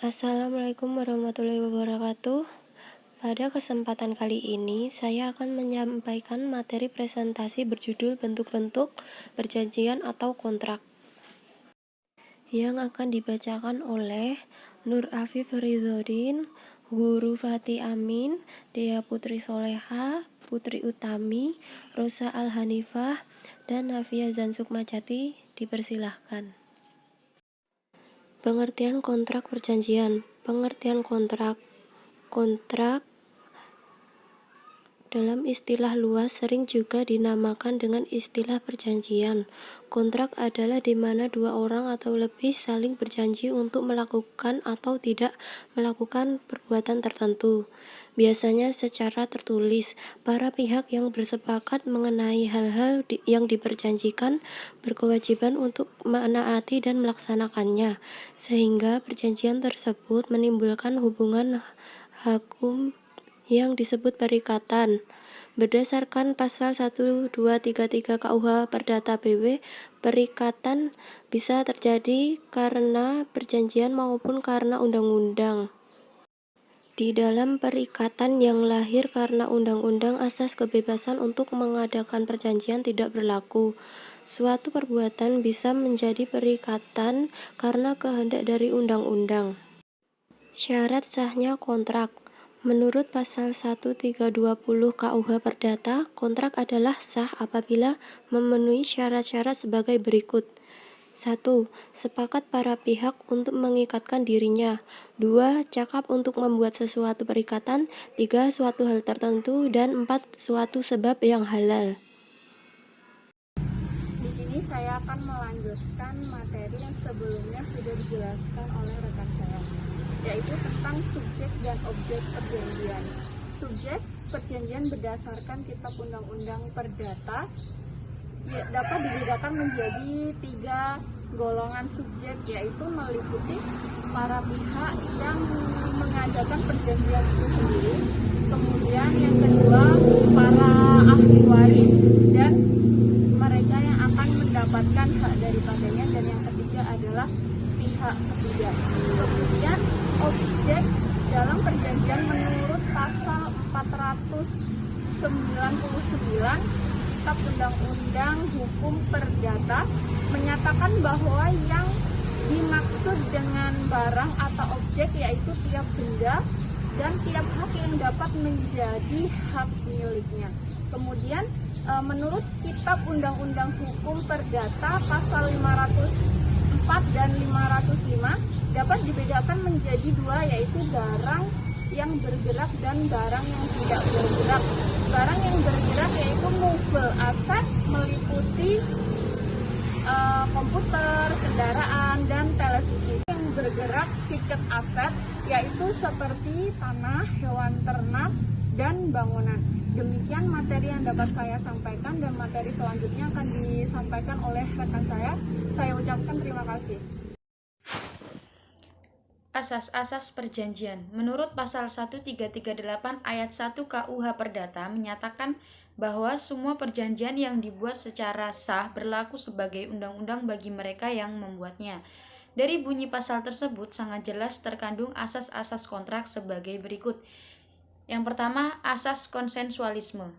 Assalamualaikum warahmatullahi wabarakatuh. Pada kesempatan kali ini, saya akan menyampaikan materi presentasi berjudul bentuk-bentuk perjanjian atau kontrak yang akan dibacakan oleh Nur Afif Ridhodin, Guru Fatih Amin, Dea Putri Soleha, Putri Utami, Rosa Al-Hanifah, dan Nafia Zansukmajati. Dipersilahkan. Pengertian kontrak perjanjian. Pengertian kontrak dalam istilah luas sering juga dinamakan dengan istilah perjanjian. Kontrak adalah di mana dua orang atau lebih saling berjanji untuk melakukan atau tidak melakukan perbuatan tertentu. Biasanya secara tertulis, para pihak yang bersepakat mengenai hal-hal yang diperjanjikan berkewajiban untuk menaati dan melaksanakannya, sehingga perjanjian tersebut menimbulkan hubungan hukum yang disebut perikatan. Berdasarkan pasal 1233 KUH Perdata BW, perikatan bisa terjadi karena perjanjian maupun karena undang-undang. Di dalam perikatan yang lahir karena undang-undang, asas kebebasan untuk mengadakan perjanjian tidak berlaku. Suatu perbuatan bisa menjadi perikatan karena kehendak dari undang-undang. Syarat sahnya kontrak. Menurut pasal 1320 KUH Perdata, kontrak adalah sah apabila memenuhi syarat-syarat sebagai berikut. 1. Sepakat para pihak untuk mengikatkan dirinya. 2. Cakap untuk membuat sesuatu perikatan. 3. Suatu hal tertentu. Dan 4. Suatu sebab yang halal. Di sini saya akan melanjutkan materi yang sebelumnya sudah dijelaskan oleh rekan saya, yaitu tentang subjek dan objek perjanjian. Subjek perjanjian berdasarkan Kitab Undang-Undang Perdata dapat dibedakan menjadi 3 golongan subjek, yaitu meliputi para pihak yang mengadakan perjanjian itu sendiri, kemudian yang kedua para ahli waris dan mereka yang akan mendapatkan hak daripadanya, dan yang ketiga adalah pihak ketiga. Kemudian objek dalam perjanjian menurut pasal 499 Kitab Undang-Undang Hukum Perdata menyatakan bahwa yang dimaksud dengan barang atau objek yaitu tiap benda dan tiap hak yang dapat menjadi hak miliknya. Kemudian menurut Kitab Undang-Undang Hukum Perdata pasal 504 dan 505 dapat dibedakan menjadi 2, yaitu barang yang bergerak dan barang yang tidak bergerak. Barang yang bergerak yaitu movable asset, meliputi komputer, kendaraan, dan televisi. Yang bergerak fixed asset yaitu seperti tanah, hewan ternak, dan bangunan. Demikian materi yang dapat saya sampaikan, dan materi selanjutnya akan disampaikan oleh rekan saya. Saya ucapkan terima kasih. Asas-asas perjanjian. Menurut pasal 1338 ayat 1 KUH Perdata menyatakan bahwa semua perjanjian yang dibuat secara sah berlaku sebagai undang-undang bagi mereka yang membuatnya. Dari bunyi pasal tersebut sangat jelas terkandung asas-asas kontrak sebagai berikut. Yang pertama, asas konsensualisme.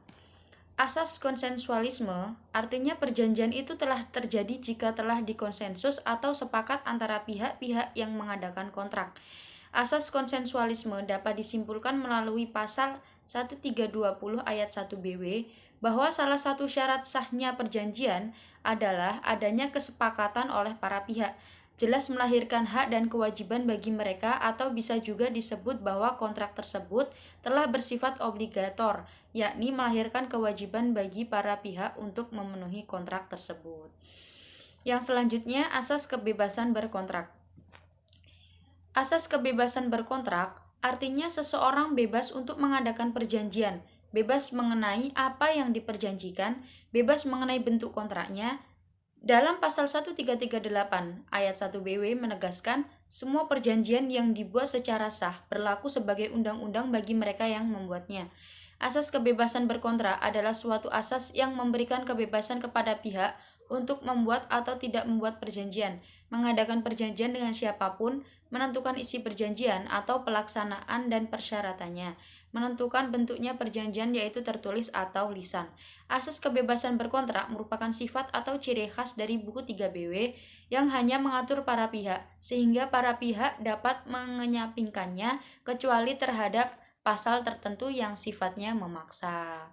Asas konsensualisme artinya perjanjian itu telah terjadi jika telah dikonsensus atau sepakat antara pihak-pihak yang mengadakan kontrak. Asas konsensualisme dapat disimpulkan melalui pasal 1320 ayat 1 BW bahwa salah satu syarat sahnya perjanjian adalah adanya kesepakatan oleh para pihak. Jelas melahirkan hak dan kewajiban bagi mereka, atau bisa juga disebut bahwa kontrak tersebut telah bersifat obligator, yakni melahirkan kewajiban bagi para pihak untuk memenuhi kontrak tersebut. Yang selanjutnya, asas kebebasan berkontrak. Asas kebebasan berkontrak artinya seseorang bebas untuk mengadakan perjanjian, bebas mengenai apa yang diperjanjikan, bebas mengenai bentuk kontraknya. Dalam pasal 1338 ayat 1 BW menegaskan semua perjanjian yang dibuat secara sah berlaku sebagai undang-undang bagi mereka yang membuatnya. Asas kebebasan berkontrak adalah suatu asas yang memberikan kebebasan kepada pihak untuk membuat atau tidak membuat perjanjian, mengadakan perjanjian dengan siapapun, menentukan isi perjanjian atau pelaksanaan dan persyaratannya, menentukan bentuknya perjanjian yaitu tertulis atau lisan. Asas kebebasan berkontrak merupakan sifat atau ciri khas dari buku 3BW yang hanya mengatur para pihak, sehingga para pihak dapat mengenyampingkannya kecuali terhadap pasal tertentu yang sifatnya memaksa.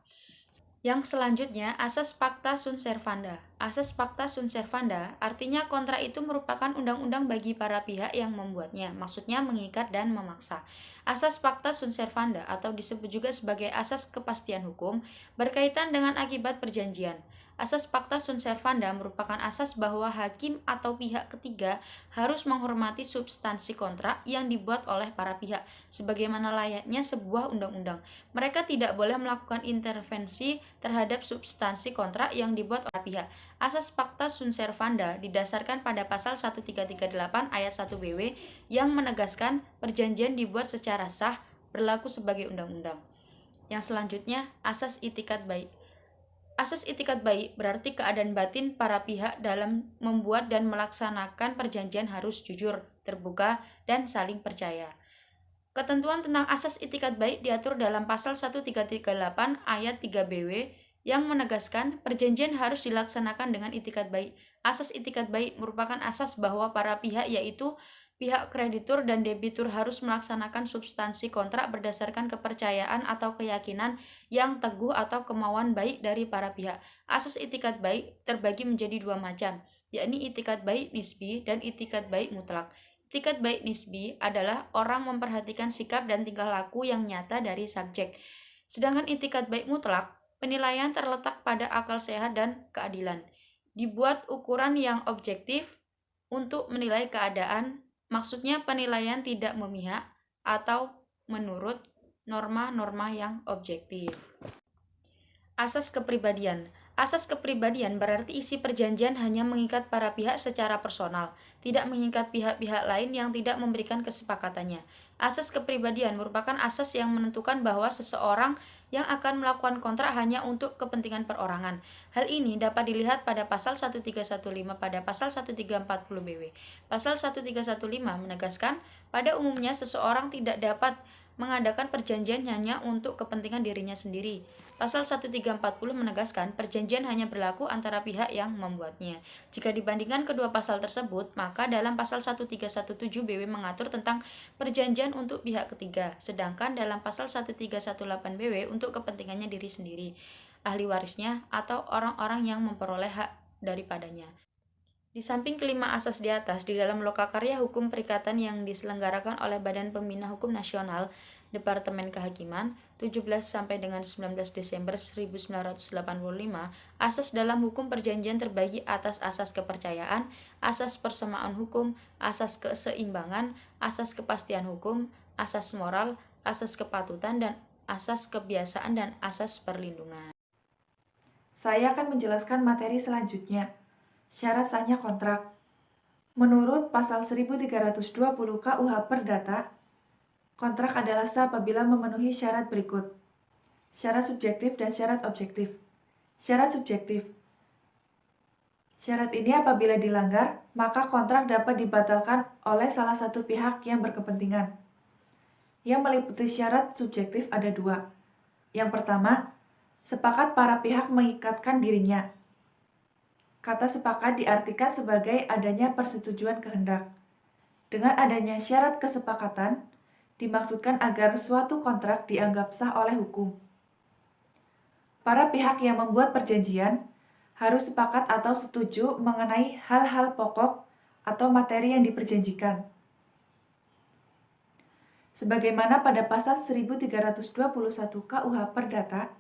Yang selanjutnya, asas pacta sunt servanda. Asas pacta sunt servanda artinya kontrak itu merupakan undang-undang bagi para pihak yang membuatnya, maksudnya mengikat dan memaksa. Asas pacta sunt servanda atau disebut juga sebagai asas kepastian hukum berkaitan dengan akibat perjanjian. Asas pacta sunt servanda merupakan asas bahwa hakim atau pihak ketiga harus menghormati substansi kontrak yang dibuat oleh para pihak, sebagaimana layaknya sebuah undang-undang. Mereka tidak boleh melakukan intervensi terhadap substansi kontrak yang dibuat oleh pihak. Asas pacta sunt servanda didasarkan pada pasal 1338 ayat 1 BW yang menegaskan perjanjian dibuat secara sah, berlaku sebagai undang-undang. Yang selanjutnya, asas itikat baik. Asas itikat baik berarti keadaan batin para pihak dalam membuat dan melaksanakan perjanjian harus jujur, terbuka, dan saling percaya. Ketentuan tentang asas itikat baik diatur dalam pasal 1338 ayat 3 BW yang menegaskan perjanjian harus dilaksanakan dengan itikat baik. Asas itikat baik merupakan asas bahwa para pihak yaitu pihak kreditur dan debitur harus melaksanakan substansi kontrak berdasarkan kepercayaan atau keyakinan yang teguh atau kemauan baik dari para pihak. Asas itikat baik terbagi menjadi dua macam, yakni itikat baik nisbi dan itikat baik mutlak. Itikat baik nisbi adalah orang memperhatikan sikap dan tingkah laku yang nyata dari subjek. Sedangkan itikat baik mutlak, penilaian terletak pada akal sehat dan keadilan. Dibuat ukuran yang objektif untuk menilai keadaan, maksudnya penilaian tidak memihak atau menurut norma-norma yang objektif. Asas kepribadian. Asas kepribadian berarti isi perjanjian hanya mengikat para pihak secara personal, tidak mengikat pihak-pihak lain yang tidak memberikan kesepakatannya. Asas kepribadian merupakan asas yang menentukan bahwa seseorang yang akan melakukan kontrak hanya untuk kepentingan perorangan. Hal ini dapat dilihat pada pasal 1315 pada pasal 1340 BW. Pasal 1315 menegaskan pada umumnya seseorang tidak dapat mengadakan perjanjian hanya untuk kepentingan dirinya sendiri. Pasal 1340 menegaskan perjanjian hanya berlaku antara pihak yang membuatnya. Jika dibandingkan kedua pasal tersebut, maka dalam pasal 1317 BW mengatur tentang perjanjian untuk pihak ketiga, sedangkan dalam pasal 1318 BW untuk kepentingannya diri sendiri, ahli warisnya, atau orang-orang yang memperoleh hak daripadanya. Di samping kelima asas di atas, di dalam lokakarya hukum perikatan yang diselenggarakan oleh Badan Pembina Hukum Nasional, Departemen Kehakiman, 17 sampai dengan 19 Desember 1985, asas dalam hukum perjanjian terbagi atas asas kepercayaan, asas persamaan hukum, asas keseimbangan, asas kepastian hukum, asas moral, asas kepatutan, dan asas kebiasaan dan asas perlindungan. Saya akan menjelaskan materi selanjutnya. Syarat sahnya kontrak. Menurut pasal 1320 KUH Perdata, kontrak adalah sah apabila memenuhi syarat berikut. Syarat subjektif dan syarat objektif. Syarat subjektif. Syarat ini apabila dilanggar, maka kontrak dapat dibatalkan oleh salah satu pihak yang berkepentingan. Yang meliputi syarat subjektif ada dua. Yang pertama, sepakat para pihak mengikatkan dirinya. Kata sepakat diartikan sebagai adanya persetujuan kehendak. Dengan adanya syarat kesepakatan, dimaksudkan agar suatu kontrak dianggap sah oleh hukum. Para pihak yang membuat perjanjian harus sepakat atau setuju mengenai hal-hal pokok atau materi yang diperjanjikan. Sebagaimana pada pasal 1321 KUH Perdata,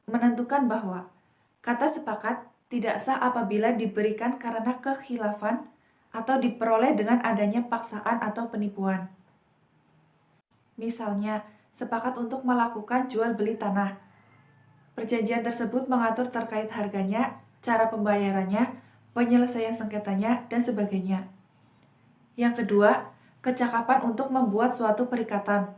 menentukan bahwa kata sepakat tidak sah apabila diberikan karena kekhilafan atau diperoleh dengan adanya paksaan atau penipuan. Misalnya, sepakat untuk melakukan jual beli tanah. Perjanjian tersebut mengatur terkait harganya, cara pembayarannya, penyelesaian sengketanya, dan sebagainya. Yang kedua, kecakapan untuk membuat suatu perikatan.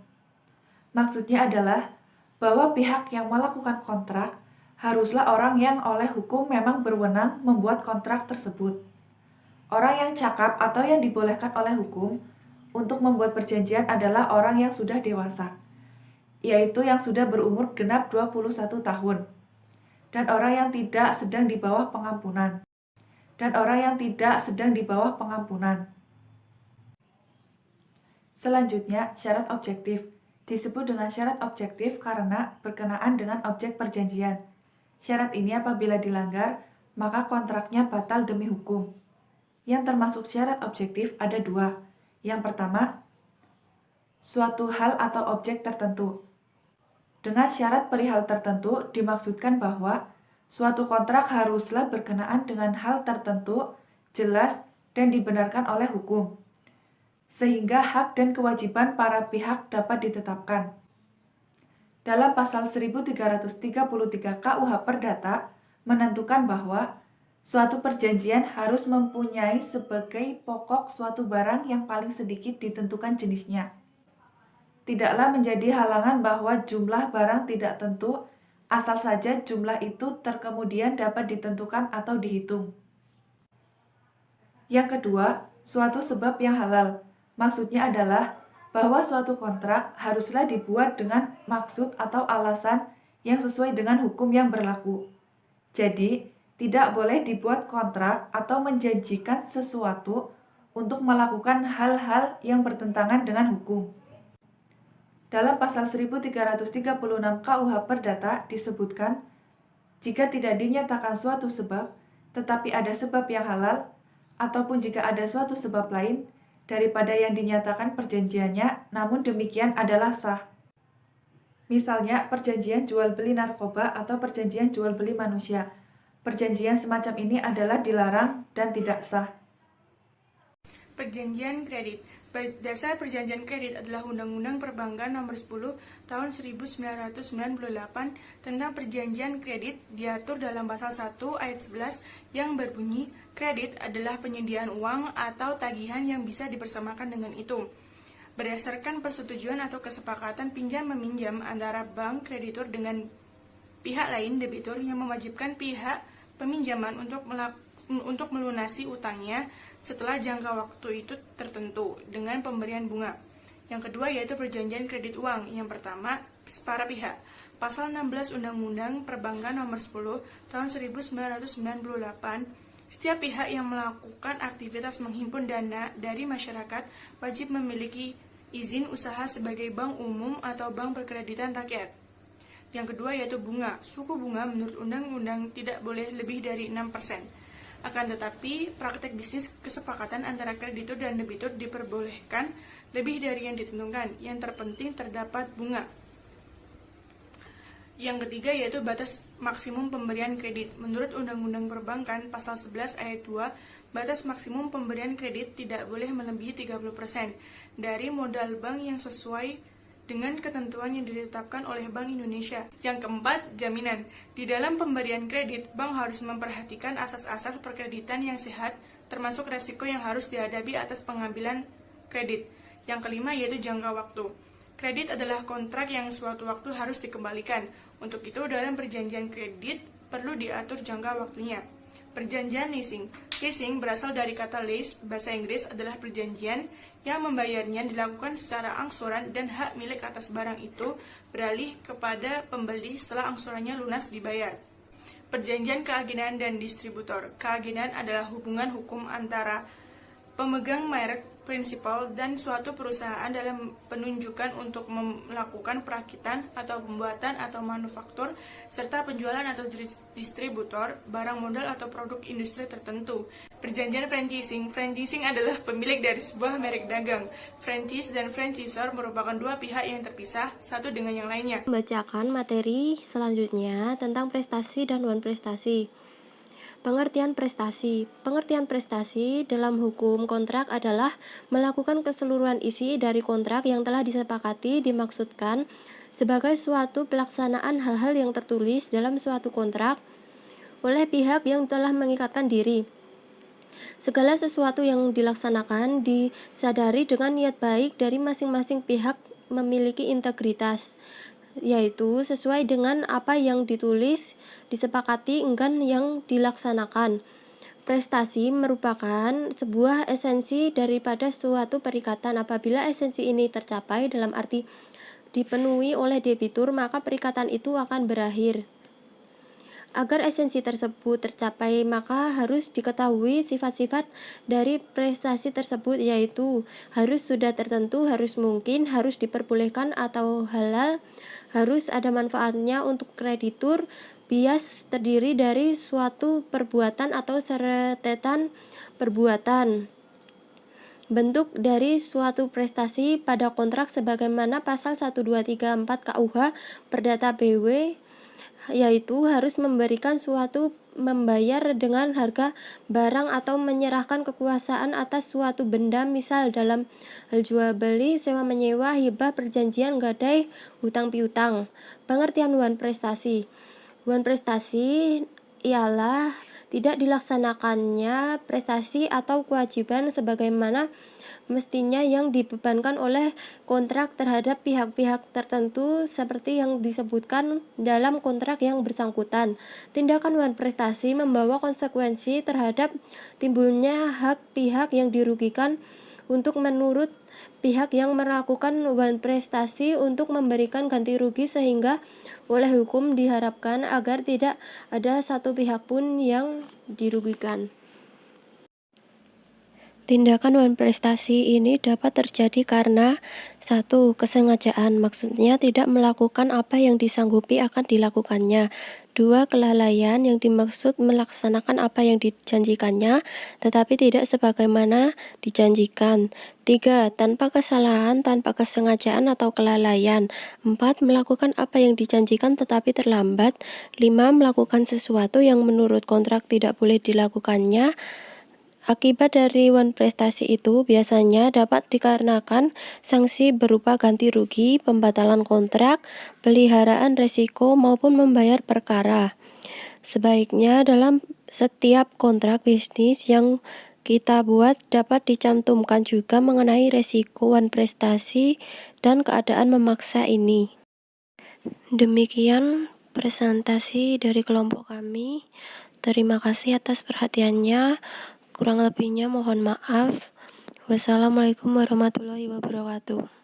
Maksudnya adalah bahwa pihak yang melakukan kontrak haruslah orang yang oleh hukum memang berwenang membuat kontrak tersebut. Orang yang cakap atau yang dibolehkan oleh hukum untuk membuat perjanjian adalah orang yang sudah dewasa, yaitu yang sudah berumur genap 21 tahun, dan orang yang tidak sedang di bawah pengampunan, Selanjutnya, syarat objektif. Disebut dengan syarat objektif karena berkenaan dengan objek perjanjian. Syarat ini apabila dilanggar, maka kontraknya batal demi hukum. Yang termasuk syarat objektif ada dua. Yang pertama, suatu hal atau objek tertentu. Dengan syarat perihal tertentu dimaksudkan bahwa suatu kontrak haruslah berkenaan dengan hal tertentu, jelas, dan dibenarkan oleh hukum, sehingga hak dan kewajiban para pihak dapat ditetapkan. Dalam pasal 1333 KUH Perdata menentukan bahwa suatu perjanjian harus mempunyai sebagai pokok suatu barang yang paling sedikit ditentukan jenisnya. Tidaklah menjadi halangan bahwa jumlah barang tidak tentu, asal saja jumlah itu terkemudian dapat ditentukan atau dihitung. Yang kedua, suatu sebab yang halal. Maksudnya adalah bahwa suatu kontrak haruslah dibuat dengan maksud atau alasan yang sesuai dengan hukum yang berlaku. Jadi, tidak boleh dibuat kontrak atau menjanjikan sesuatu untuk melakukan hal-hal yang bertentangan dengan hukum. Dalam pasal 1336 KUH Perdata disebutkan, jika tidak dinyatakan suatu sebab, tetapi ada sebab yang halal, ataupun jika ada suatu sebab lain daripada yang dinyatakan perjanjiannya, namun demikian adalah sah. Misalnya, perjanjian jual beli narkoba atau perjanjian jual beli manusia. Perjanjian semacam ini adalah dilarang dan tidak sah. Perjanjian kredit. Dasar perjanjian kredit adalah Undang-Undang Perbankan Nomor 10 Tahun 1998 tentang perjanjian kredit, diatur dalam pasal 1 ayat 11 yang berbunyi, kredit adalah penyediaan uang atau tagihan yang bisa dipersamakan dengan itu, berdasarkan persetujuan atau kesepakatan pinjam-meminjam antara bank kreditur dengan pihak lain debitur yang mewajibkan pihak peminjaman untuk melunasi utangnya setelah jangka waktu itu tertentu dengan pemberian bunga. Yang kedua yaitu perjanjian kredit uang. Yang pertama, para pihak. Pasal 16 Undang-Undang Perbankan Nomor 10 Tahun 1998, setiap pihak yang melakukan aktivitas menghimpun dana dari masyarakat wajib memiliki izin usaha sebagai bank umum atau bank perkreditan rakyat. Yang kedua yaitu bunga. Suku bunga menurut undang-undang tidak boleh lebih dari 6%. Akan tetapi, praktek bisnis kesepakatan antara kreditur dan debitur diperbolehkan lebih dari yang ditentukan. Yang terpenting terdapat bunga. Yang ketiga yaitu batas maksimum pemberian kredit. Menurut Undang-Undang Perbankan Pasal 11 ayat 2, batas maksimum pemberian kredit tidak boleh melebihi 30% dari modal bank yang sesuai dengan ketentuan yang ditetapkan oleh Bank Indonesia. Yang keempat, jaminan. Di dalam pemberian kredit, bank harus memperhatikan asas-asas perkreditan yang sehat, termasuk resiko yang harus dihadapi atas pengambilan kredit. Yang kelima yaitu jangka waktu. Kredit adalah kontrak yang suatu waktu harus dikembalikan. Untuk itu, dalam perjanjian kredit perlu diatur jangka waktunya. Perjanjian leasing. Leasing berasal dari kata lease, bahasa Inggris adalah perjanjian yang membayarnya dilakukan secara angsuran dan hak milik atas barang itu beralih kepada pembeli setelah angsurannya lunas dibayar. Perjanjian keagenaan dan distributor. Keagenaan adalah hubungan hukum antara pemegang merek, prinsipal, dan suatu perusahaan dalam penunjukan untuk melakukan perakitan atau pembuatan atau manufaktur serta penjualan atau distributor barang modal atau produk industri tertentu. Perjanjian franchising. Franchising adalah pemilik dari sebuah merek dagang. Franchise dan franchisor merupakan dua pihak yang terpisah satu dengan yang lainnya. Membacakan materi selanjutnya tentang prestasi dan non-prestasi. Pengertian prestasi. Pengertian prestasi dalam hukum kontrak adalah melakukan keseluruhan isi dari kontrak yang telah disepakati, dimaksudkan sebagai suatu pelaksanaan hal-hal yang tertulis dalam suatu kontrak oleh pihak yang telah mengikatkan diri. Segala sesuatu yang dilaksanakan disadari dengan niat baik dari masing-masing pihak memiliki integritas, yaitu sesuai dengan apa yang ditulis, disepakati, enggan yang dilaksanakan. prestasi merupakan sebuah esensi daripada suatu perikatan. Apabila esensi ini tercapai dalam arti dipenuhi oleh debitur, maka perikatan itu akan berakhir. Agar esensi tersebut tercapai, maka harus diketahui sifat-sifat dari prestasi tersebut, yaitu harus sudah tertentu, harus mungkin, harus diperbolehkan atau halal, harus ada manfaatnya untuk kreditur, bias terdiri dari suatu perbuatan atau serentetan perbuatan. Bentuk dari suatu prestasi pada kontrak sebagaimana pasal 1, 2, 3, 4 KUH Perdata BW, yaitu harus memberikan suatu membayar dengan harga barang atau menyerahkan kekuasaan atas suatu benda, misal dalam hal jual beli, sewa menyewa, hibah, perjanjian gadai, hutang piutang. Pengertian wan prestasi. Wan prestasi ialah tidak dilaksanakannya prestasi atau kewajiban sebagaimana mestinya yang dibebankan oleh kontrak terhadap pihak-pihak tertentu seperti yang disebutkan dalam kontrak yang bersangkutan. Tindakan wan prestasi membawa konsekuensi terhadap timbulnya hak pihak yang dirugikan untuk menurut pihak yang melakukan wan prestasi untuk memberikan ganti rugi, sehingga oleh hukum diharapkan agar tidak ada satu pihak pun yang dirugikan. Tindakan wan prestasi ini dapat terjadi karena 1. Kesengajaan, maksudnya tidak melakukan apa yang disanggupi akan dilakukannya. 2. Kelalaian, yang dimaksud melaksanakan apa yang dijanjikannya tetapi tidak sebagaimana dijanjikan. 3. Tanpa kesalahan, tanpa kesengajaan atau kelalaian. 4. Melakukan apa yang dijanjikan tetapi terlambat. 5. Melakukan sesuatu yang menurut kontrak tidak boleh dilakukannya. Akibat dari wan prestasi itu biasanya dapat dikarenakan sanksi berupa ganti rugi, pembatalan kontrak, peliharaan resiko, maupun membayar perkara. Sebaiknya dalam setiap kontrak bisnis yang kita buat dapat dicantumkan juga mengenai resiko wan prestasi dan keadaan memaksa ini. Demikian presentasi dari kelompok kami. Terima kasih atas perhatiannya. Kurang lebihnya mohon maaf. Wassalamualaikum warahmatullahi wabarakatuh.